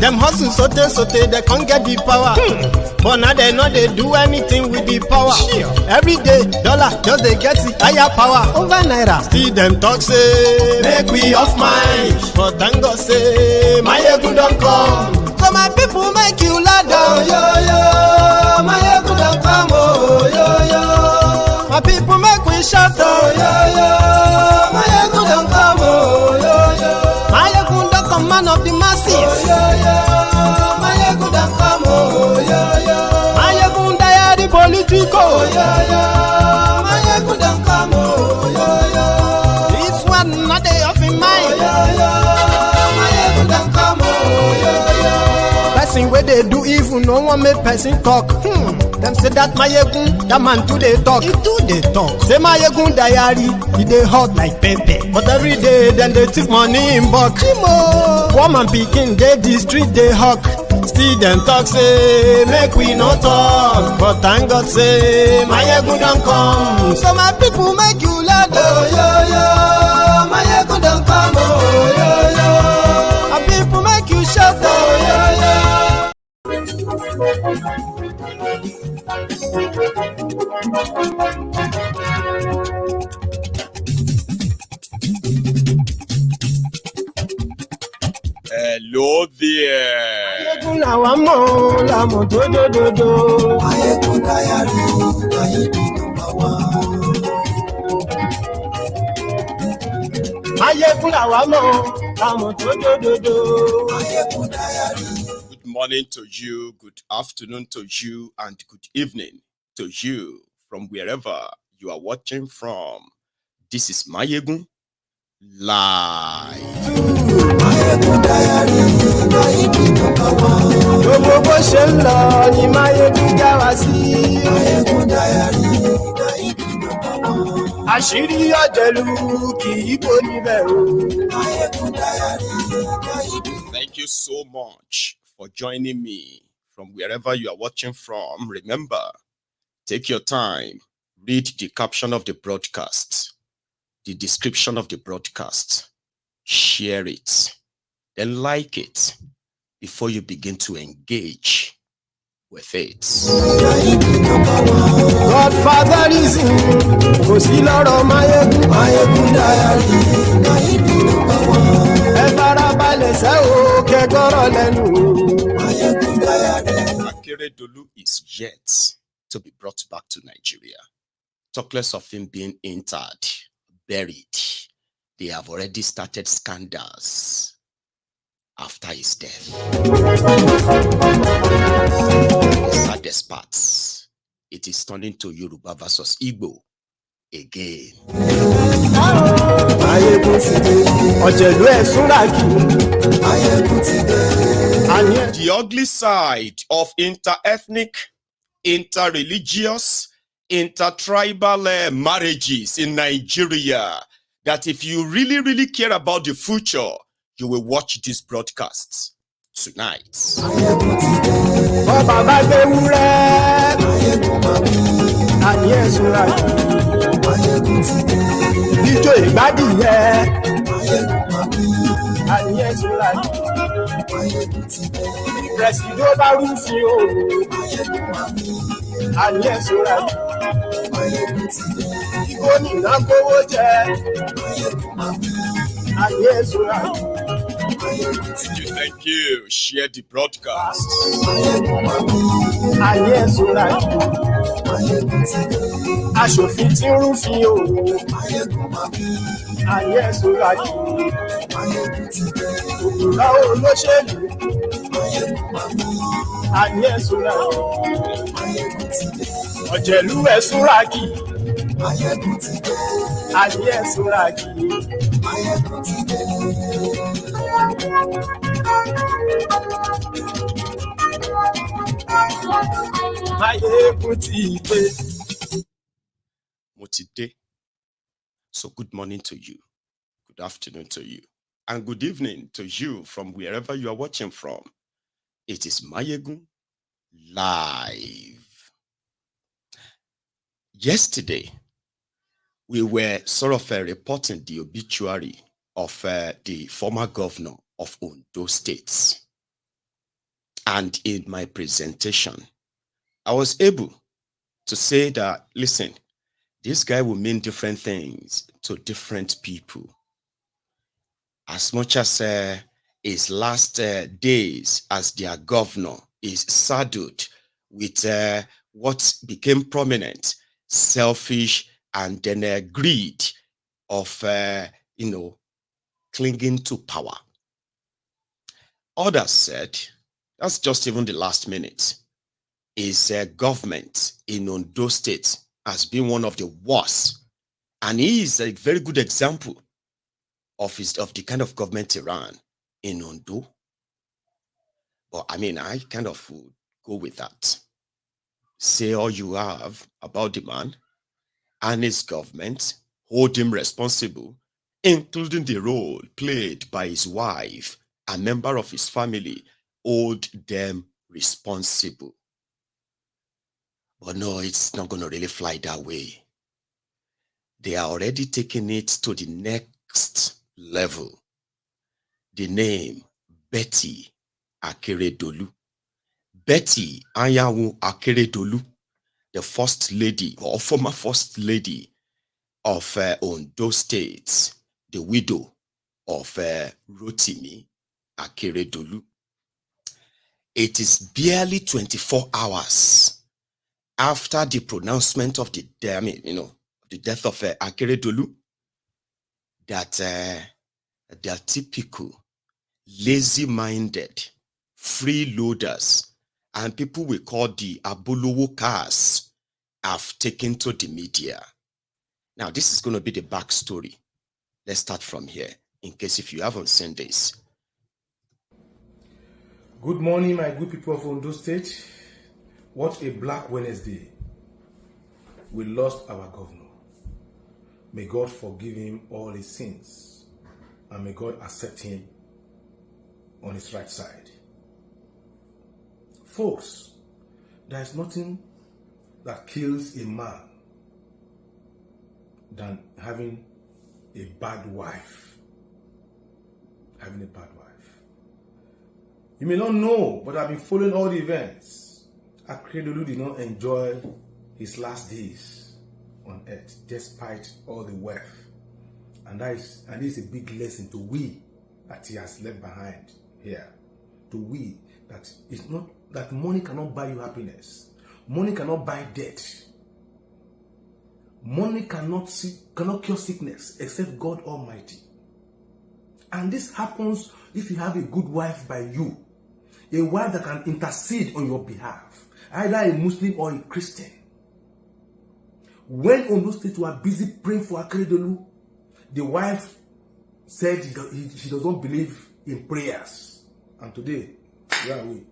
Them hustle sote, they can't get the power. But now they know they do anything with the power. Every day, dollar, just they get the higher power. Over naira. Still them talk say, make we off mind. But thank God say, my ego don't come. So my people make you ladder. Oh, yo, yo, my ego don't come. Oh, yo, yo. My people make we shout. Oh, yo, yo, my ego don't come. Oh, yo, yo. My ego don't come, man of the masses. Oh, yo, yo. My ego don't come. Oh, yo, yo. My ego diary politico. Oh, yo, yo. My ego don't come. Oh, yo, yo. This one not they off in mind. Oh, yo, yo. My ego don't come. Oh, yo, yo. Person where they do evil, no one make person talk. Them say that my egun, that man too they talk. He too they talk. Say my egun diary, he they hot like pepper. But every day, then they take money in bulk. Woman picking, they the street they hawk. Still them talk say, make we no talk. But thank God say, my egun don't come. So my people make you laugh. Oh, yo, yo, my egun don't come. Oh, yo, yo. My people make you shout. Oh, yo, yo. Hello there. Good morning to you, good afternoon to you, and good evening to you from wherever you are watching from. This is Mayegun Live. Thank you so much for joining me from wherever you are watching from. Remember, take your time, read the caption of the broadcast, the description of the broadcast, share it, then like it before you begin to engage with it. Godfather is in Akeredolu is yet to be brought back to Nigeria. Talk less of him being entered, buried. They have already started scandals after his death. The saddest parts, it is turning to Yoruba versus Igbo again. The ugly side of inter-ethnic, inter-religious, inter-tribal marriages in Nigeria, that if you really care about the future, you will watch this broadcast tonight. Thank you. Share the broadcast. Motide. So good morning to you, good afternoon to you, and good evening to you from wherever you are watching from. It is Mayegun Live. Yesterday, we were sort of reporting the obituary of the former governor of Ondo State. And in my presentation, I was able to say that, listen, this guy will mean different things to different people. As much as his last days as their governor is saddled with what became prominent, selfish, and then greed of, clinging to power. Others said, that's just even the last minute, his government in Ondo State has been one of the worst. And he is a very good example of the kind of government he ran in Ondo. But I mean, I kind of would go with that. Say all you have about the man and his government, hold him responsible, including the role played by his wife, a member of his family, hold them responsible. But no, it's not going to really fly that way. They are already taking it to the next level. The name, Betty Akeredolu. Betty Anyanwu Akeredolu, the first lady or former first lady of Ondo State, the widow of Rotimi Akeredolu. It is barely 24 hours after the pronouncement of the death of Akeredolu that the typical lazy-minded freeloaders and people we call the Abolowo cars have taken to the media. Now, this is going to be the backstory. Let's start from here, in case if you haven't seen this. Good morning, my good people of Ondo State. What a black Wednesday. We lost our governor. May God forgive him all his sins, and may God accept him on his right side. Folks, there is nothing that kills a man than having a bad wife. Having a bad wife. You may not know, but I've been following all the events. Akeredolu did not enjoy his last days on earth, despite all the wealth. And this is a big lesson to we that he has left behind here. To we that it's not that money cannot buy you happiness. Money cannot buy death. Money cannot cure sickness except God Almighty. And this happens if you have a good wife by you. A wife that can intercede on your behalf. Either a Muslim or a Christian. When Ondo State were busy praying for Akeredolu, the wife said she does not believe in prayers. And today, where are we?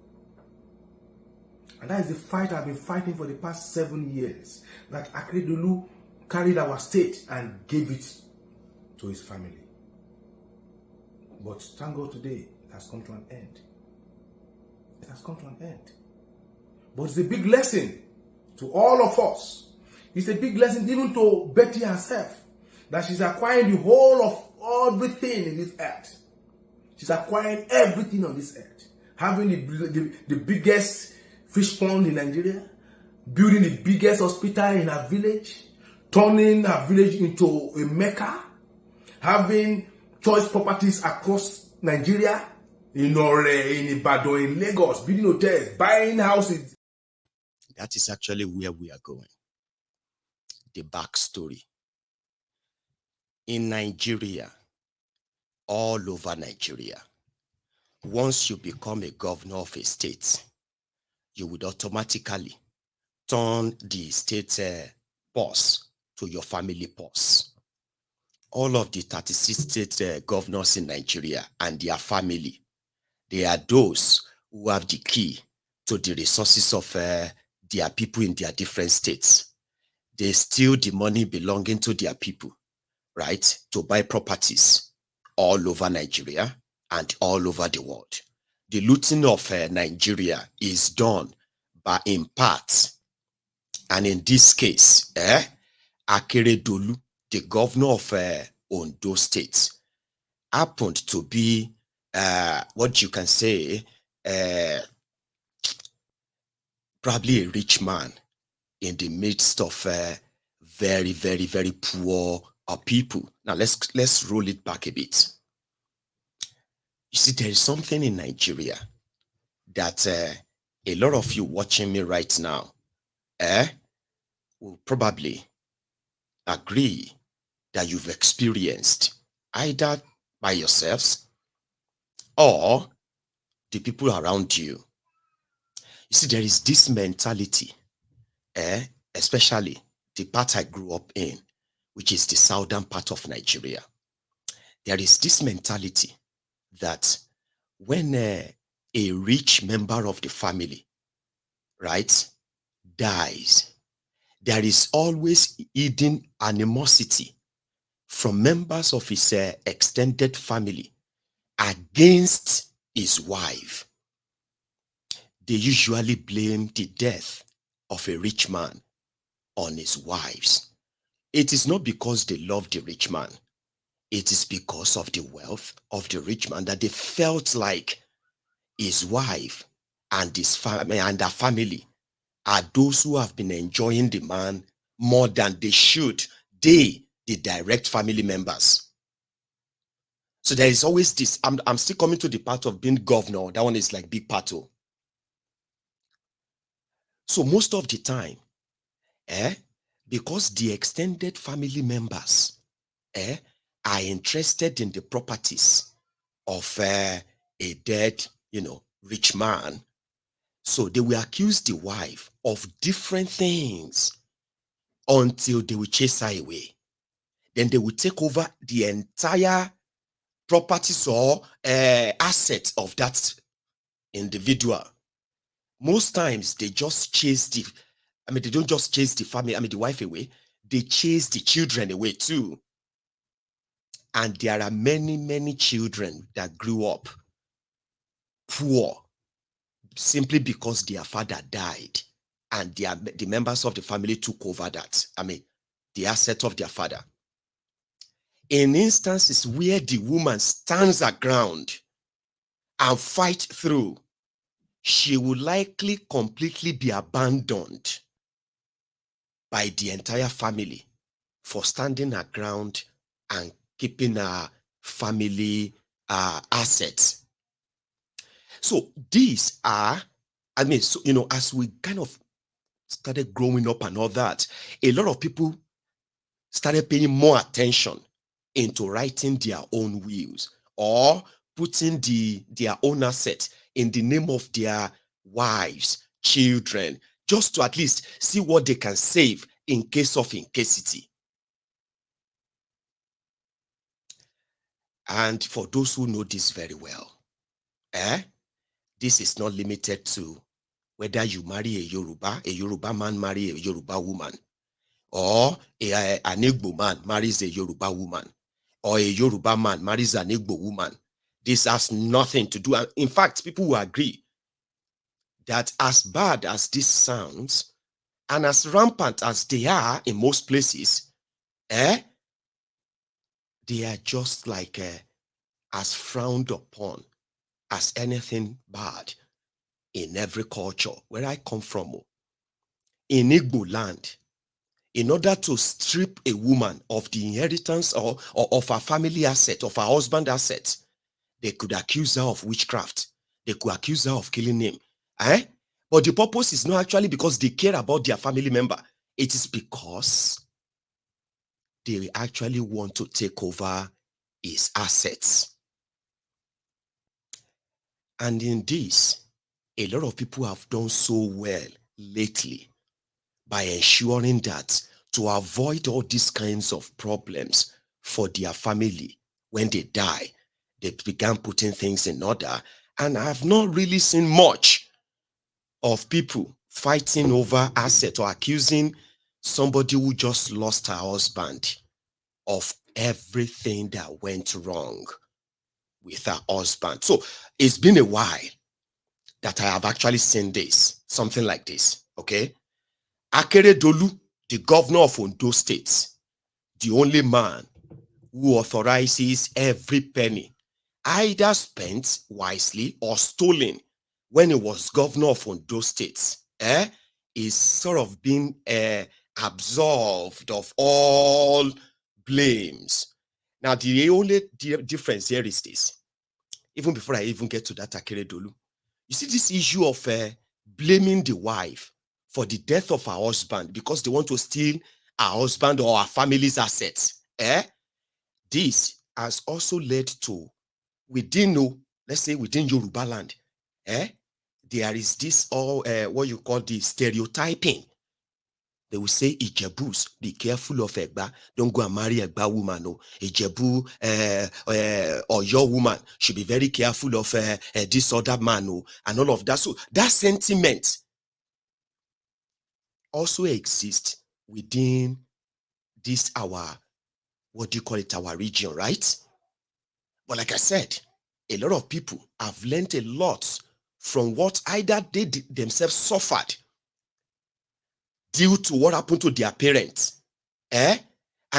And that is the fight I've been fighting for the past 7 years. That Akeredolu carried our state and gave it to his family. But thank God today, it has come to an end. It has come to an end. But it's a big lesson to all of us. It's a big lesson even to Betty herself. That she's acquiring the whole of everything in this earth. She's acquiring everything on this earth. Having the biggest fish pond in Nigeria. Building the biggest hospital in her village. Turning her village into a Mecca. Having choice properties across Nigeria. In Ore, in Ibadan, in Lagos. Building hotels. Buying houses. That is actually where we are going. The backstory. In Nigeria, all over Nigeria, once you become a governor of a state, you would automatically turn the state boss to your family boss. All of the 36 state governors in Nigeria and their family, they are those who have the key to the resources of their people in their different states. They steal the money belonging to their people, right, to buy properties all over Nigeria and all over the world. The looting of Nigeria is done by in part, and in this case, Akeredolu, the governor of Ondo State, happened to be what you can say probably a rich man in the midst of very, very, very poor people. Now let's roll it back a bit. You see, there is something in Nigeria that a lot of you watching me right now will probably agree that you've experienced either by yourselves or the people around you. You see, there is this mentality, especially the part I grew up in, which is the southern part of Nigeria. There is this mentality that when a rich member of the family, right, dies, there is always hidden animosity from members of his extended family against his wife. They usually blame the death of a rich man on his wives. It is not because they love the rich man. It is because of the wealth of the rich man that they felt like his wife and his family and their family are those who have been enjoying the man more than they should. They, the direct family members. So there is always this. I'm still coming to the part of being governor. That one is like big Plateau. So most of the time, because the extended family members are interested in the properties of a dead, rich man, so they will accuse the wife of different things until they will chase her away. Then they will take over the entire properties or assets of that individual. Most times they just chase they don't just chase the family, the wife away, they chase the children away too. And there are many, many children that grew up poor simply because their father died and the members of the family took over that. The asset of their father. In instances where the woman stands her ground and fight through, she will likely completely be abandoned by the entire family for standing her ground and keeping her family assets. So these are, as we kind of started growing up and all that, a lot of people started paying more attention into writing their own wills or putting their own asset in the name of their wives, children, just to at least see what they can save in case of incasity. And for those who know this very well, this is not limited to whether you marry a Yoruba man marry a Yoruba woman, or an Igbo man marries a Yoruba woman, or a Yoruba man marries an Igbo woman. This has nothing to do. In fact, people will agree that as bad as this sounds, and as rampant as they are in most places, they are just like as frowned upon as anything bad in every culture where I come from. In Igbo land, in order to strip a woman of the inheritance or of her family asset, of her husband asset, they could accuse her of witchcraft. They could accuse her of killing him. But the purpose is not actually because they care about their family member. It is because they actually want to take over his assets. And in this, a lot of people have done so well lately by ensuring that to avoid all these kinds of problems for their family when they die, they began putting things in order. And I have not really seen much of people fighting over assets or accusing somebody who just lost her husband of everything that went wrong with her husband. So it's been a while that I have actually seen this, something like this, okay? Akeredolu, the governor of Ondo State, the only man who authorizes every penny, either spent wisely or stolen when he was governor of Ondo State, is sort of being absolved of all blames. Now, the only difference here is this. Even before I even get to that Akeredolu, you see this issue of blaming the wife for the death of her husband because they want to steal her husband or her family's assets. This has also led to, within, let's say within Yoruba land, there is this what you call the stereotyping. They will say, Ijebus, be careful of Egba. Don't go and marry Egba woman. No. Ijebu or your woman should be very careful of this other man. No. And all of that. So that sentiment also exists within this our region, right? But like I said, a lot of people have learned a lot from what either they themselves suffered due to what happened to their parents, and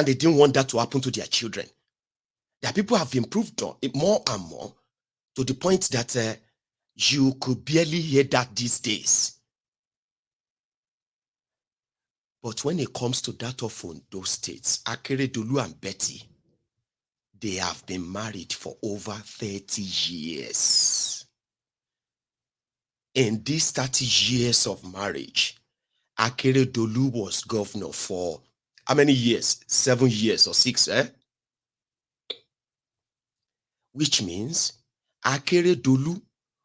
they didn't want that to happen to their children. Their people have improved on it more and more to the point that you could barely hear that these days. But when it comes to that of those states, Akeredolu and Betty, they have been married for over 30 years. In these 30 years of marriage, Akeredolu was governor for how many years? 7 years or 6, Which means Akeredolu,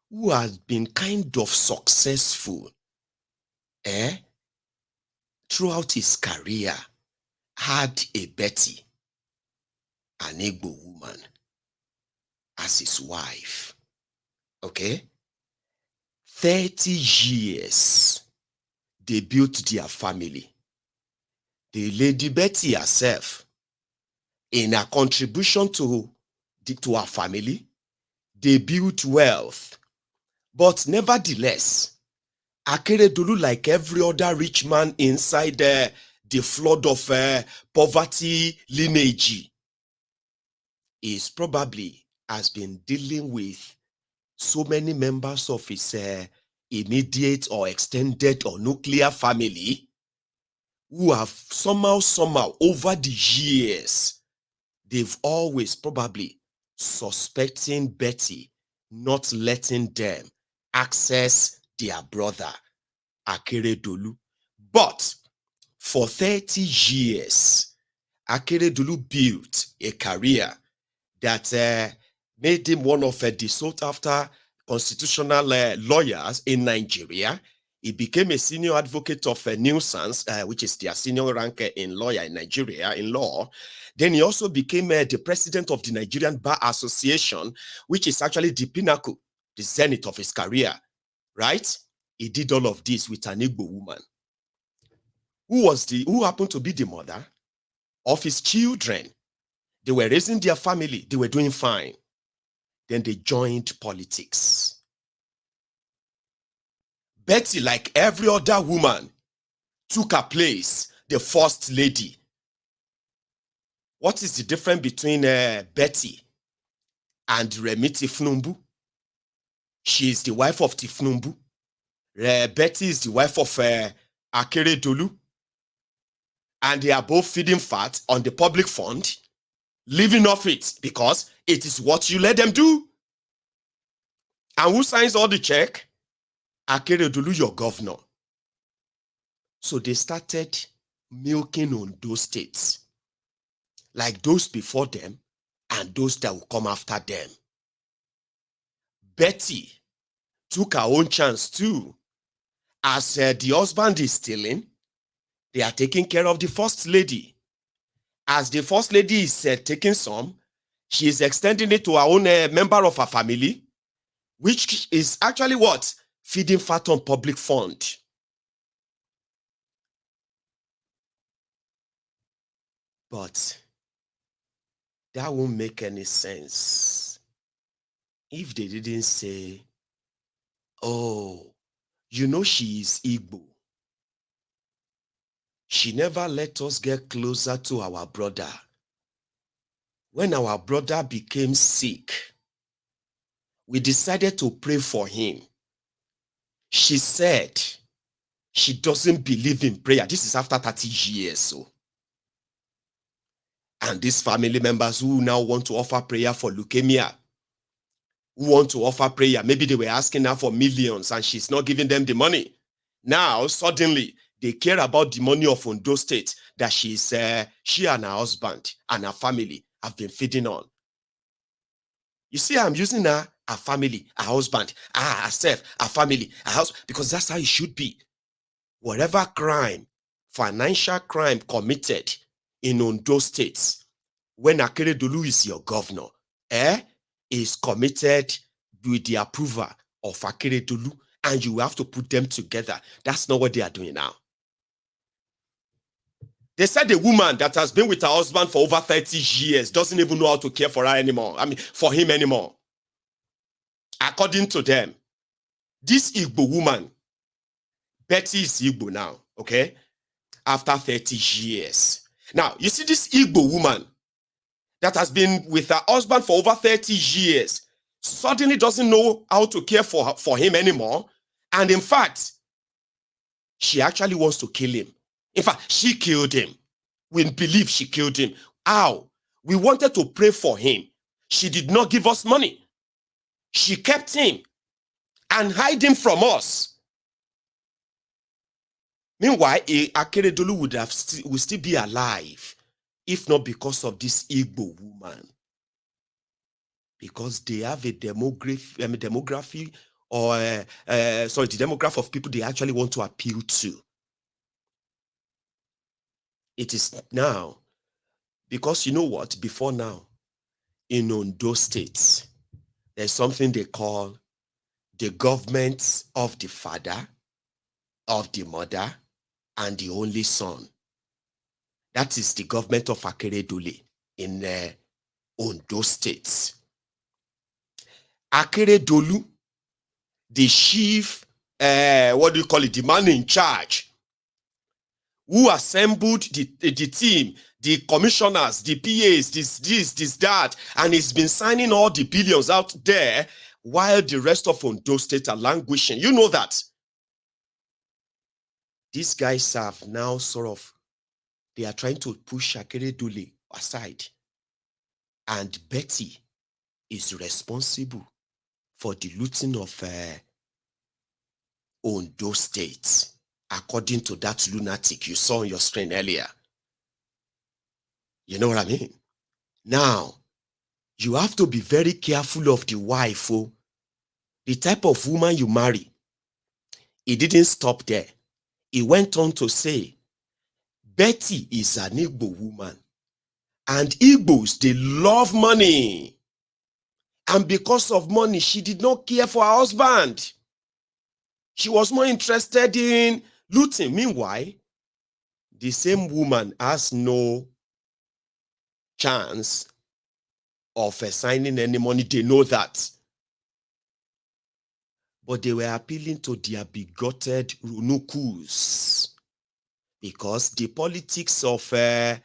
who has been kind of successful throughout his career, had a Betty, an Igbo woman, as his wife. Okay? 30 years. They built their family. The Lady Betty herself, in her contribution to her family, they built wealth. But nevertheless, Akeredolu, like every other rich man inside the flood of poverty lineage, is probably has been dealing with so many members of his immediate or extended or nuclear family who have somehow over the years, they've always probably suspecting Betty not letting them access their brother Akeredolu. But for 30 years, Akeredolu built a career that made him one of the sought-after constitutional lawyers in Nigeria. He became a senior advocate of nuisance, which is their senior rank in lawyer in Nigeria, in law. Then he also became the president of the Nigerian Bar Association, which is actually the pinnacle, the zenith of his career, right? He did all of this with an Igbo woman, who happened to be the mother of his children. They were raising their family. They were doing fine. Then they joined politics. Betty, like every other woman, took her place, the first lady. What is the difference between Betty and Remi Tifnumbu? She is the wife of Tifnumbu. Betty is the wife of Akeredolu. And they are both feeding fat on the public fund, living off it because it is what you let them do. And who signs all the check? Akeredolu, your governor. So they started milking on those states, like those before them and those that will come after them. Betty took her own chance too. As the husband is stealing, they are taking care of the first lady. As the first lady is taking some, she is extending it to her own member of her family, which is actually what? Feeding fat on public fund. But that won't make any sense if they didn't say, oh, you know she is Igbo. She never let us get closer to our brother. When our brother became sick, we decided to pray for him. She said, she doesn't believe in prayer. This is after 30 years. So, and these family members who now want to offer prayer for leukemia, who want to offer prayer, maybe they were asking her for millions and she's not giving them the money. Now, suddenly, they care about the money of Ondo State that she and her husband and her family have been feeding on. You see, I'm using her family, her husband, herself, her family, her house, because that's how it should be. Whatever crime, financial crime committed in Ondo State, when Akeredolu is your governor, is committed with the approval of Akeredolu, and you have to put them together. That's not what they are doing now. They said a woman that has been with her husband for over 30 years doesn't even know how to care for her anymore. For him anymore. According to them, this Igbo woman, Betty is Igbo now, okay? After 30 years. Now, you see this Igbo woman that has been with her husband for over 30 years suddenly doesn't know how to care for him anymore. And in fact, she actually wants to kill him. In fact, she killed him. We believe she killed him. How? We wanted to pray for him. She did not give us money. She kept him and hid him from us. Meanwhile, Akeredolu would still be alive if not because of this Igbo woman. Because they have a demography or the demographic of people they actually want to appeal to. It is now, because you know what, before now, in Ondo State, there's something they call the government of the father, of the mother, and the only son. That is the government of Akeredolu in Ondo State. Akeredolu, the chief, the man in charge, who assembled the team, the commissioners, the PAs, this, that, and he's been signing all the billions out there while the rest of Ondo State are languishing. You know that. These guys have now they are trying to push Akeredolu aside. And Betty is responsible for the looting of Ondo State, according to that lunatic you saw on your screen earlier. You know what I mean? Now, you have to be very careful of the wife. Oh. The type of woman you marry. He didn't stop there. He went on to say, Betty is an Igbo woman. And Igbos, they love money. And because of money, she did not care for her husband. She was more interested in looting. Meanwhile, the same woman has no chance of assigning any money. They know that. But they were appealing to their bigoted runukus. Because the politics of, the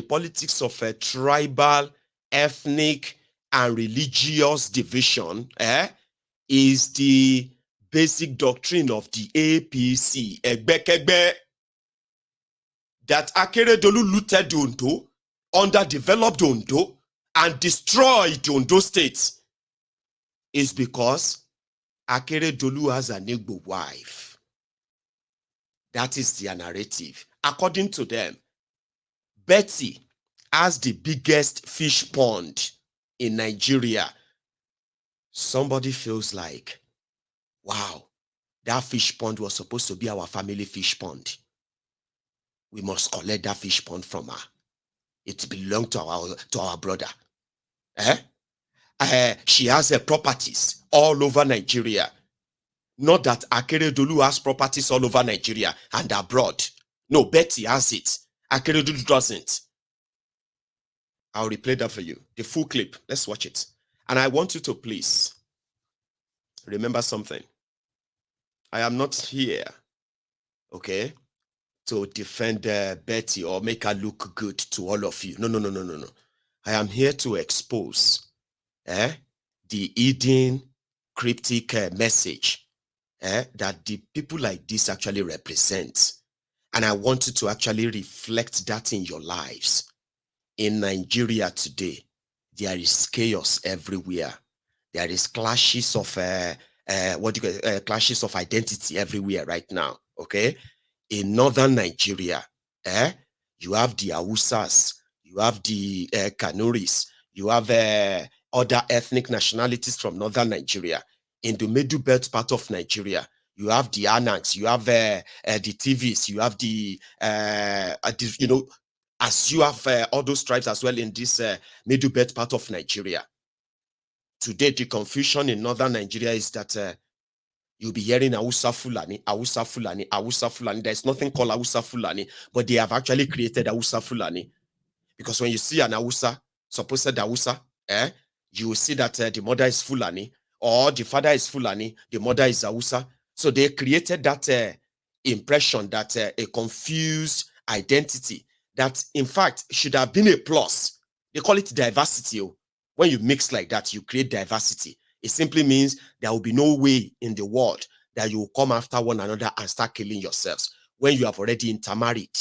politics of tribal, ethnic, and religious division is the basic doctrine of the APC, Egbekegbe, that Akeredolu looted Ondo, underdeveloped Ondo, and destroyed Ondo State, is because Akeredolu has an Igbo wife. That is their narrative. According to them, Betty has the biggest fish pond in Nigeria. Somebody feels like, wow, that fish pond was supposed to be our family fish pond. We must collect that fish pond from her. It belonged to our brother. She has properties all over Nigeria. Not that Akeredolu has properties all over Nigeria and abroad. No, Betty has it. Akeredolu doesn't. I'll replay that for you. The full clip. Let's watch it. And I want you to please remember something. I am not here, okay, to defend Betty or make her look good to all of you. No. I am here to expose the hidden cryptic message that the people like this actually represent. And I want you to actually reflect that in your lives. In Nigeria today, there is chaos everywhere. There is clashes of clashes of identity everywhere right now. Okay, in northern Nigeria, you have the Hausas, you have the Kanuris, you have other ethnic nationalities from northern Nigeria. In the middle belt part of Nigeria, you have the Anaks, you have the TVs, you have the as you have all those tribes as well in this middle belt part of Nigeria. Today, the confusion in northern Nigeria is that you'll be hearing Hausa Fulani, Hausa Fulani, Hausa Fulani. There's nothing called Hausa Fulani, but they have actually created Hausa Fulani. Because when you see an Hausa, supposed Hausa, you will see that the mother is Fulani, or the father is Fulani, the mother is Hausa. So they created that impression that a confused identity that, in fact, should have been a plus. They call it diversity. When you mix like that, you create diversity. It simply means there will be no way in the world that you will come after one another and start killing yourselves when you have already intermarried.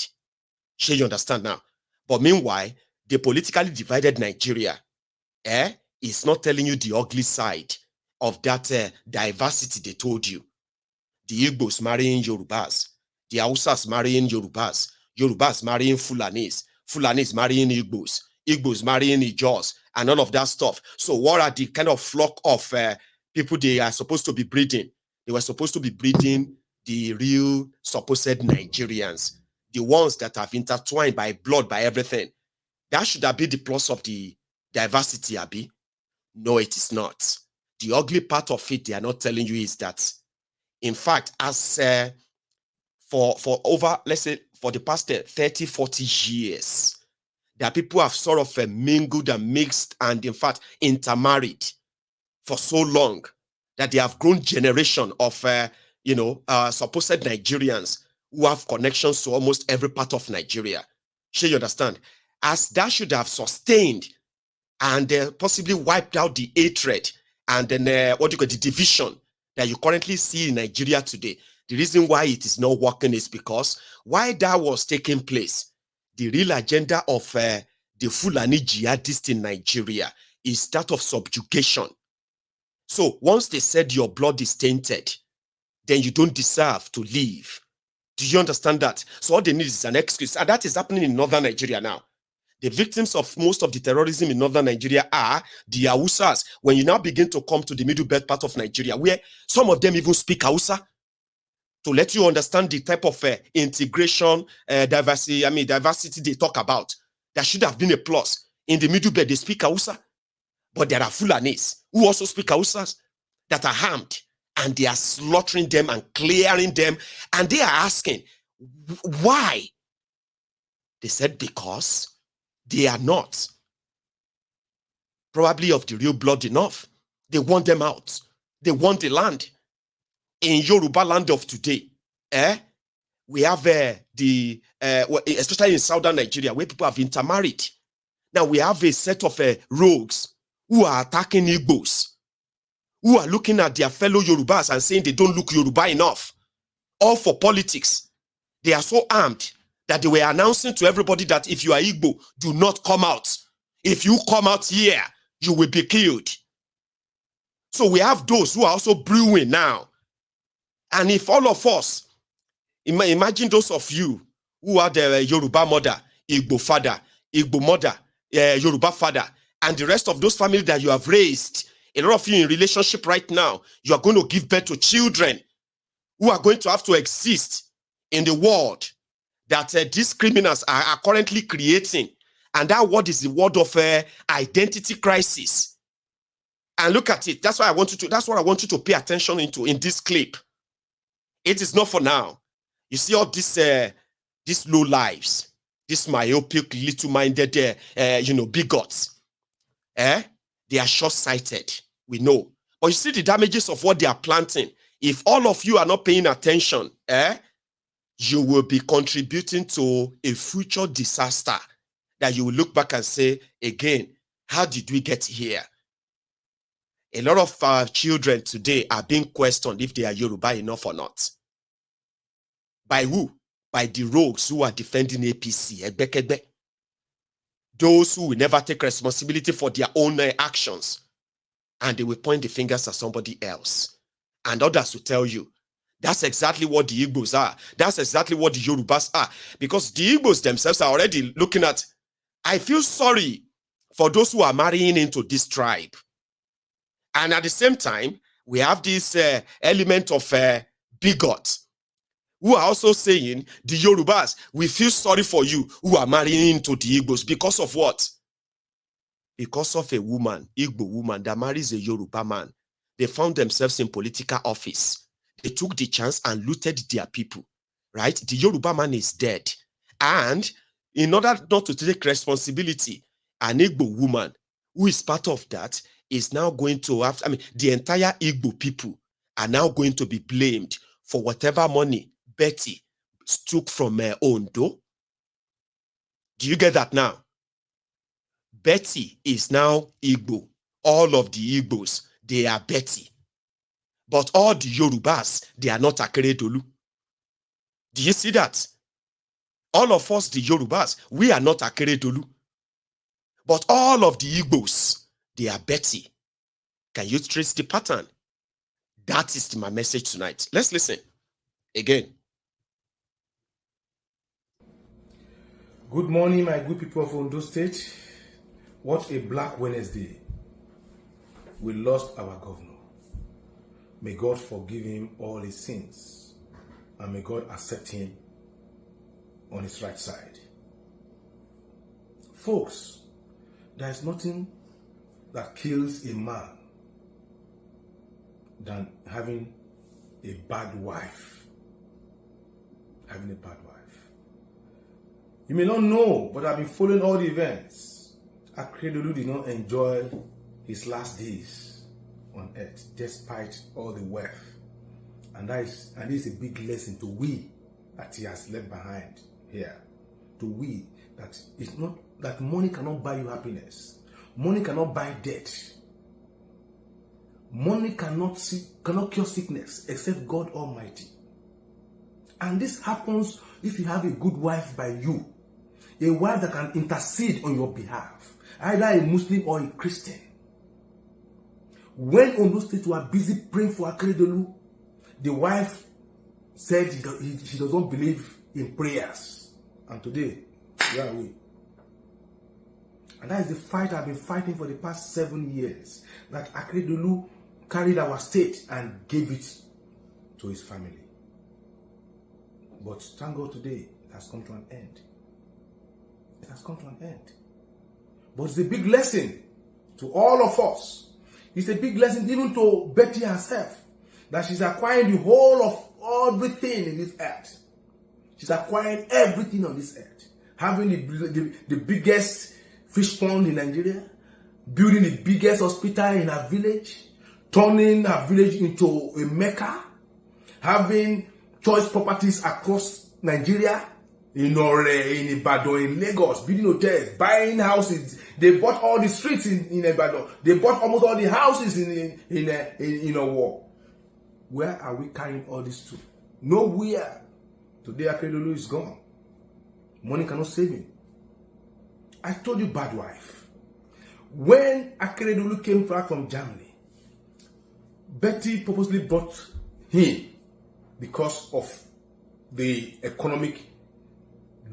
Sure, you understand now? But meanwhile, the politically divided Nigeria is not telling you the ugly side of that diversity they told you. The Igbos marrying Yorubas, the Hausas marrying Yorubas, Yorubas marrying Fulanis, Fulanis marrying Igbos, Igbos marrying Ijos, and all of that stuff. So what are the kind of flock of people they are supposed to be breeding? They were supposed to be breeding the real supposed Nigerians, the ones that have intertwined by blood, by everything. That should have been the plus of the diversity, Abi. No, it is not. The ugly part of it they are not telling you is that, in fact, as for over, let's say, for the past 30, 40 years, that people have sort of mingled and mixed and, in fact, intermarried for so long that they have grown generation of, supposed Nigerians who have connections to almost every part of Nigeria. Sure, you understand? As that should have sustained and possibly wiped out the hatred and then the division that you currently see in Nigeria today. The reason why it is not working is because while that was taking place, the real agenda of the Fulani jihadists in Nigeria is that of subjugation. So once they said your blood is tainted, then you don't deserve to live. Do you understand that? So all they need is an excuse. And that is happening in northern Nigeria now. The victims of most of the terrorism in northern Nigeria are the Hausas. When you now begin to come to the middle belt part of Nigeria, where some of them even speak Hausa, to let you understand the type of integration, diversity they talk about, that should have been a plus. In the middle belt, they speak Hausa. But there are Fulanis who also speak Hausas that are harmed, and they are slaughtering them and clearing them. And they are asking, why? They said, because they are not probably of the real blood enough. They want them out. They want the land. In Yoruba land of today, we have especially in southern Nigeria, where people have intermarried. Now we have a set of rogues who are attacking Igbos, who are looking at their fellow Yorubas and saying they don't look Yoruba enough, all for politics. They are so armed that they were announcing to everybody that if you are Igbo, do not come out. If you come out here, you will be killed. So we have those who are also brewing now. And if all of us, imagine those of you who are the Yoruba mother, Igbo father, Igbo mother, Yoruba father, and the rest of those families that you have raised, a lot of you in relationship right now, you are going to give birth to children who are going to have to exist in the world that these criminals are currently creating. And that word is the word of identity crisis. And look at it. That's what I want you to pay attention into in this clip. It is not for now. You see all these low lives, these myopic, little-minded, bigots. They are short-sighted. We know. But you see the damages of what they are planting. If all of you are not paying attention, you will be contributing to a future disaster that you will look back and say, again, how did we get here? A lot of children today are being questioned if they are Yoruba enough or not. By who? By the rogues who are defending APC. Egbekegbe. Those who will never take responsibility for their own actions. And they will point the fingers at somebody else. And others will tell you, that's exactly what the Igbos are. That's exactly what the Yorubas are. Because the Igbos themselves are already looking at, I feel sorry for those who are marrying into this tribe. And at the same time, we have this element of bigots who are also saying, the Yorubas, we feel sorry for you who are marrying into the Igbos. Because of what? Because of a woman, Igbo woman, that marries a Yoruba man. They found themselves in political office. They took the chance and looted their people, right? The Yoruba man is dead. And in order not to take responsibility, an Igbo woman who is part of that is now going to have, the entire Igbo people are now going to be blamed for whatever money Betty took from Ondo. Do you get that now? Betty is now Igbo. All of the Igbos, they are Betty. But all the Yorubas, they are not Akeredolu. Do you see that? All of us, the Yorubas, we are not Akeredolu. But all of the Igbos, they are Betty. Can you trace the pattern? That is my message tonight. Let's listen again. Good morning, my good people of Ondo State. What a Black Wednesday. We lost our governor. May God forgive him all his sins, and may God accept him on his right side. Folks, there is nothing that kills a man than having a bad wife. Having a bad wife. You may not know, but I've been following all the events. Akeredolu did not enjoy his last days on earth, despite all the wealth. And this is a big lesson to we that he has left behind here. To we that it's not that money cannot buy you happiness. Money cannot buy death. Money cannot cure sickness except God Almighty. And this happens if you have a good wife by you. A wife that can intercede on your behalf. Either a Muslim or a Christian. When Ondo State were busy praying for Akeredolu, the wife said she does not believe in prayers. And today, where are we? And that is the fight I've been fighting for the past 7 years. That Akeredolu carried our state and gave it to his family. But thank God today, it has come to an end. It has come to an end. But it's a big lesson to all of us. It's a big lesson even to Betty herself. That she's acquiring the whole of everything in this earth. She's acquiring everything on this earth. Having the biggest fish pond in Nigeria. Building the biggest hospital in her village. Turning her village into a Mecca. Having choice properties across Nigeria. In Ore, in Ibadan, in Lagos, building hotels, buying houses. They bought all the streets in Ibadan. They bought almost all the houses in Owo. Where are we carrying all this to? Nowhere. Today, Akeredolu is gone. Money cannot save him. I told you, bad wife. When Akeredolu came back from Germany, Betty purposely brought him because of the economic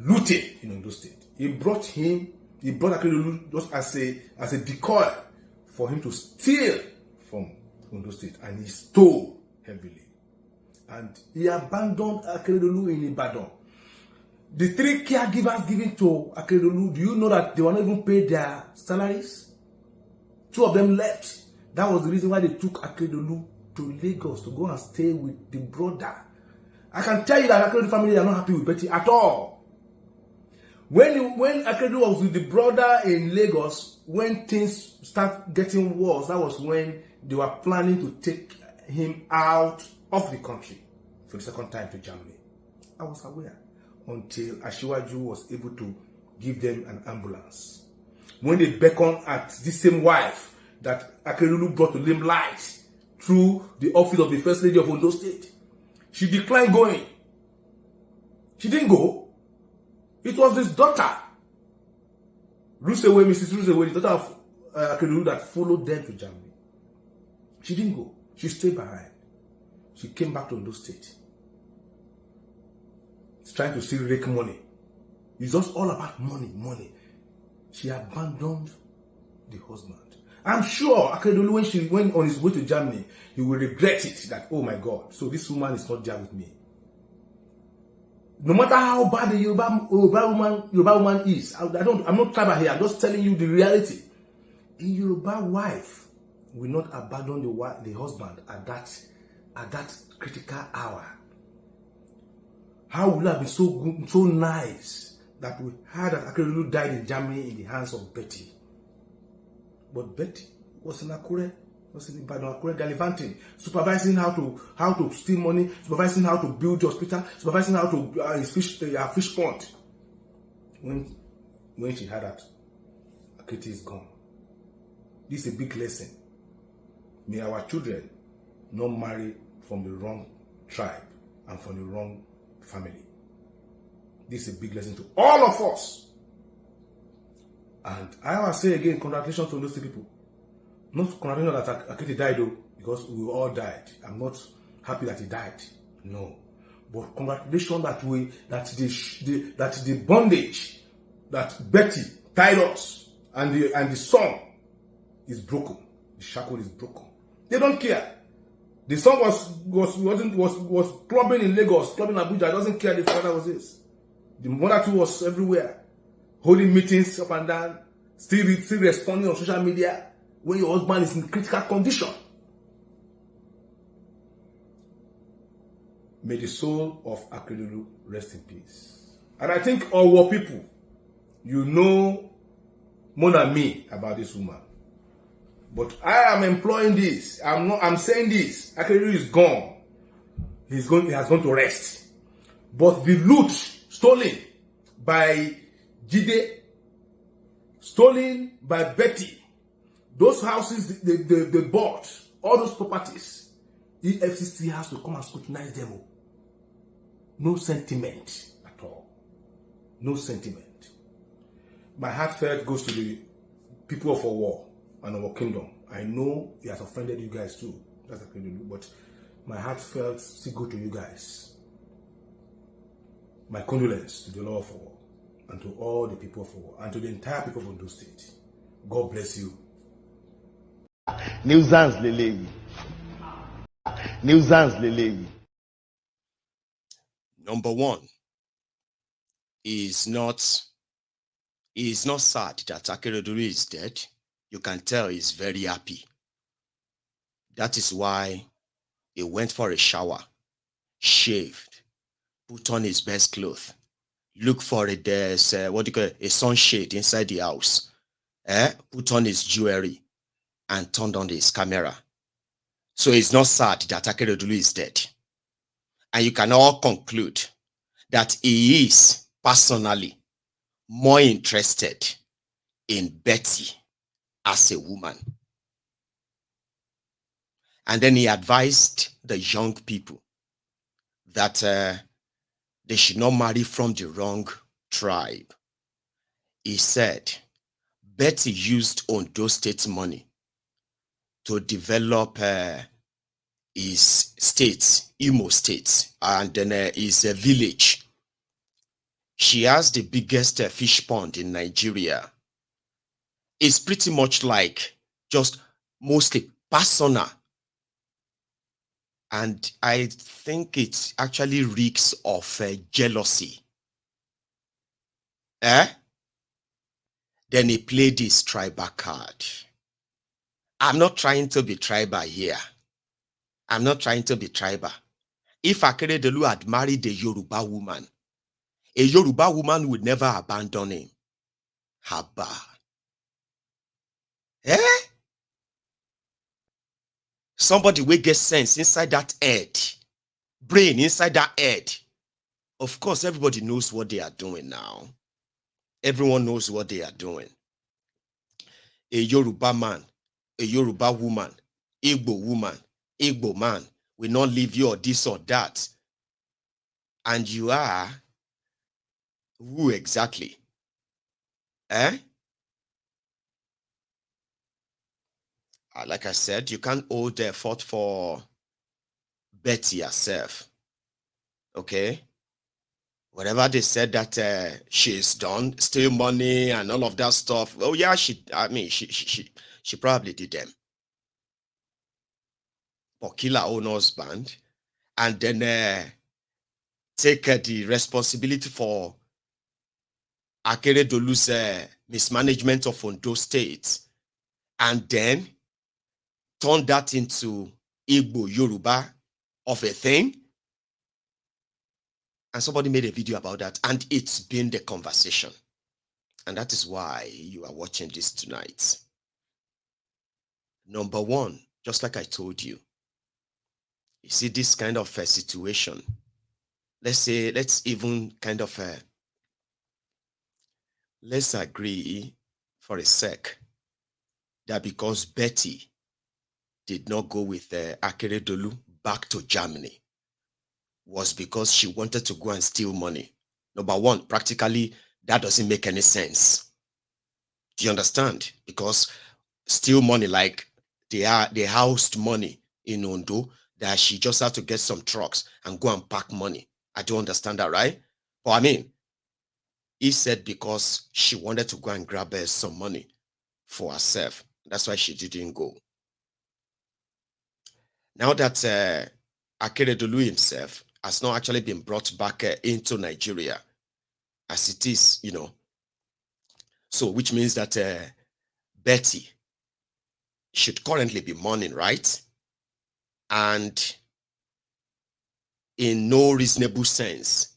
looting in Ondo State. He brought Akeredolu just as a decoy for him to steal from Ondo State, and he stole heavily. And he abandoned Akeredolu in Ibadan. The 3 caregivers given to Akeredolu, do you know that they were not even paid their salaries? 2 of them left. That was the reason why they took Akeredolu to Lagos to go and stay with the brother. I can tell you that Akeredolu family are not happy with Betty at all. When Akeredolu was with the brother in Lagos, when things start getting worse, that was when they were planning to take him out of the country for the second time to Germany. I was aware until Asiwaju was able to give them an ambulance. When they beckoned at this same wife, that Akeredolu brought to limelight through the office of the First Lady of Ondo State. She declined going. She didn't go. It was his daughter, Mrs. Rusewe, the daughter of Akeredolu, that followed them to Germany. She didn't go. She stayed behind. She came back to Ondo State. She's trying to still rake money. It's just all about money, money. She abandoned the husband. I'm sure Akeredolu, when she went on his way to Germany, he will regret it. That, oh my God, so this woman is not there with me. No matter how bad the Yoruba woman is, I'm not tribal here. I'm just telling you the reality. A Yoruba wife will not abandon the husband at that critical hour. How would it have been so good, so nice that we heard that Akeredolu died in Germany in the hands of Betty? But Betty was in Akure, was in Akure gallivanting, supervising how to steal money, supervising how to build hospital, supervising how to fish pond. When she heard that Akete is gone. This is a big lesson. May our children not marry from the wrong tribe and from the wrong family. This is a big lesson to all of us. And I will say again, congratulations to those two people. Not congratulations that Akete died though, because we all died. I'm not happy that he died. No. But congratulations that the bondage that Betty tied us and the song is broken. The shackle is broken. They don't care. The son was clubbing in Lagos, clubbing in Abuja. Doesn't care. The father was this. The mother too was everywhere, holding meetings up and down, still responding on social media when your husband is in critical condition. May the soul of Akeredolu rest in peace. And I think our people, you know more than me about this woman. But I am employing this. I'm saying this. Akeredolu is gone. He has gone to rest. But the loot stolen by Jide, stolen by Betty, those houses they bought, all those properties, the FCC has to come and scrutinize them. No sentiment at all. No sentiment. My heartfelt goes to the people of our war and our kingdom. I know he has offended you guys too. That's Akeredolu, but my heartfelt still go to you guys. My condolence to the Lord of war and to all the people of war and to the entire people of Ondo State. God bless you. Nuisance Lele. Nuisance Lele. Number one, is not sad that Akeredolu is dead. You can tell he's very happy. That is why he went for a shower, shaved, put on his best clothes, look for a sunshade inside the house, put on his jewelry, and turned on his camera. So it's not sad that Akeredolu is dead. And you can all conclude that he is personally more interested in Betty as a woman. And then he advised the young people that they should not marry from the wrong tribe. He said Betty used Ondo State money to develop his state, Imo State, and then his village. She has the biggest fish pond in Nigeria. It's pretty much like just mostly personal. And I think it actually reeks of jealousy. Then he played his tribal card. I'm not trying to be tribal here. I'm not trying to be tribal. If Akeredolu had married a Yoruba woman would never abandon him. Haba. Somebody will get sense inside that head. Brain inside that head. Of course, everybody knows what they are doing now. Everyone knows what they are doing. A Yoruba man, a Yoruba woman, Igbo woman, Igbo man will not leave you or this or that. And you are who exactly? Like I said, you can't hold the effort for Betty herself. Okay? Whatever they said that she's done, steal money and all of that stuff. Oh yeah, she probably did them. Or kill her own husband and then take the responsibility for Akeredolu's mismanagement of Ondo State, and then turn that into Igbo Yoruba of a thing. And somebody made a video about that, and it's been the conversation. And that is why you are watching this tonight. Number one, just like I told you, you see this kind of a situation. Let's even kind of let's agree for a sec that because Betty did not go with Akeredolu back to Germany was because she wanted to go and steal money. Number one, practically, that doesn't make any sense. Do you understand? Because steal money, like they housed money in Ondo, that she just had to get some trucks and go and pack money. I don't understand that, right? But I mean, he said because she wanted to go and grab some money for herself. That's why she didn't go. Now that Akeredolu himself has not actually been brought back into Nigeria as it is, you know. So, which means that Betty should currently be mourning, right? And in no reasonable sense,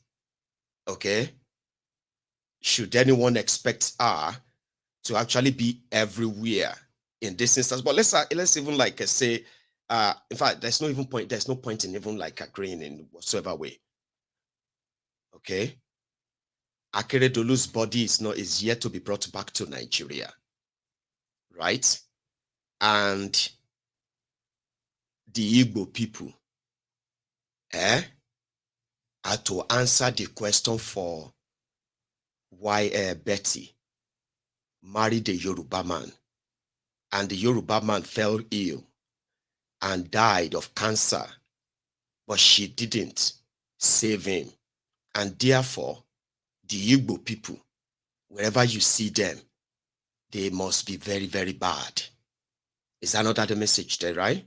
okay, should anyone expect her to actually be everywhere in this instance? But let's even like say, in fact, there's no point in even like agreeing in whatsoever way. Okay, Akeredolu's body is yet to be brought back to Nigeria, right? And the Igbo people are to answer the question for why Betty married a Yoruba man, and the Yoruba man fell ill and died of cancer, but she didn't save him. And therefore, the Igbo people, wherever you see them, they must be very, very bad. Is that not the message there, right?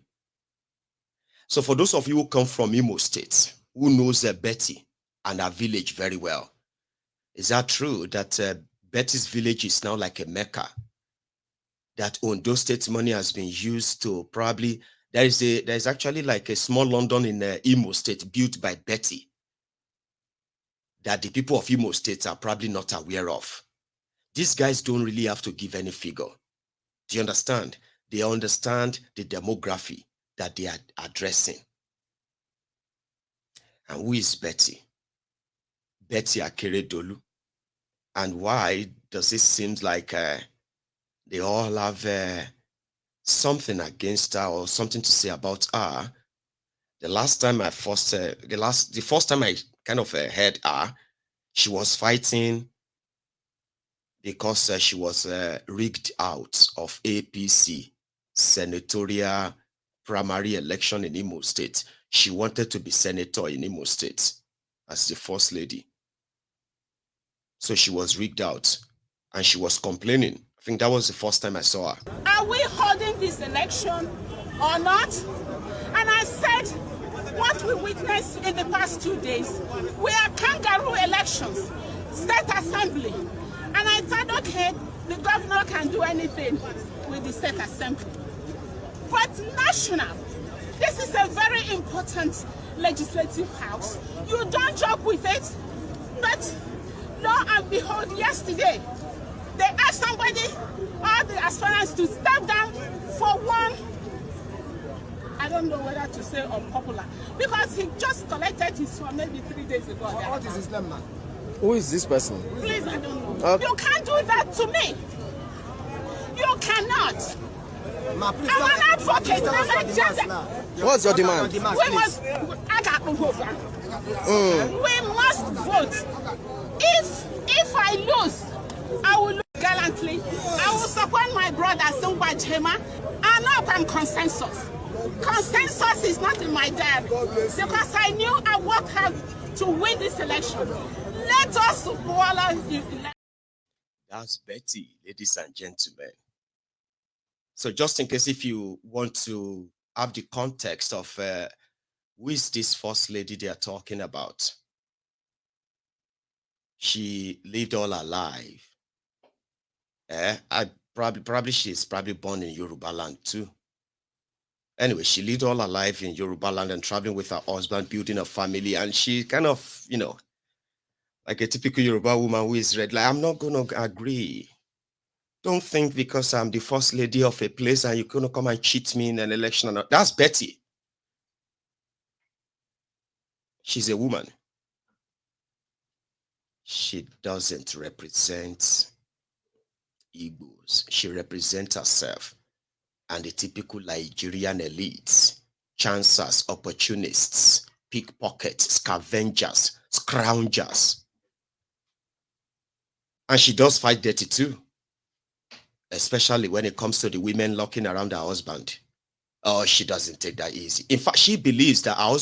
So for those of you who come from Imo State, who knows Betty and her village very well, is that true that Betty's village is now like a Mecca? That Ondo State money has been used to probably, there's actually like a small London in Imo State built by Betty that the people of Imo State are probably not aware of. These guys don't really have to give any figure. Do you understand? They understand the demography that they are addressing. And who is Betty? Betty Akeredolu. And why does it seem like they all have something against her or something to say about her? The first time I kind of heard her, she was fighting because she was rigged out of APC senatorial primary election in Imo State. She wanted to be senator in Imo State as the first lady. So she was rigged out and she was complaining. I think that was the first time I saw her. Are we holding this election or not? And I said, what we witnessed in the past 2 days were kangaroo elections, state assembly. And I thought, okay, the governor can do anything with the state assembly. But national, this is a very important legislative house. You don't joke with it. But lo and behold, yesterday, they asked somebody, all the aspirants, to step down for one, I don't know whether to say unpopular, because he just collected his form maybe 3 days ago. What is his name now? Who is this person? Please, I don't know. You can't do that to me. You cannot. I'm an advocate. What's your demand? We must vote. If I lose, I will lose gallantly. I will support my brother Sungwa Jema. I know I'm consensus. Consensus is not in my diary because I knew I worked hard to win this election. Let us swallow the election. That's Betty, ladies and gentlemen. So just in case if you want to have the context of who is this first lady they are talking about, she lived all her life. She's probably born in Yoruba land too. Anyway, she lived all her life in Yoruba land and traveling with her husband, building a family, and she kind of, like a typical Yoruba woman who is red, like, I'm not going to agree. Don't think because I'm the first lady of a place and you're going to come and cheat me in an election. That's Betty. She's a woman. She doesn't represent Igbos. She represents herself and the typical Nigerian elites, chancers, opportunists, pickpockets, scavengers, scroungers. And she does fight dirty too, especially when it comes to the women locking around her husband. Oh, she doesn't take that easy. In fact, she believes that her husband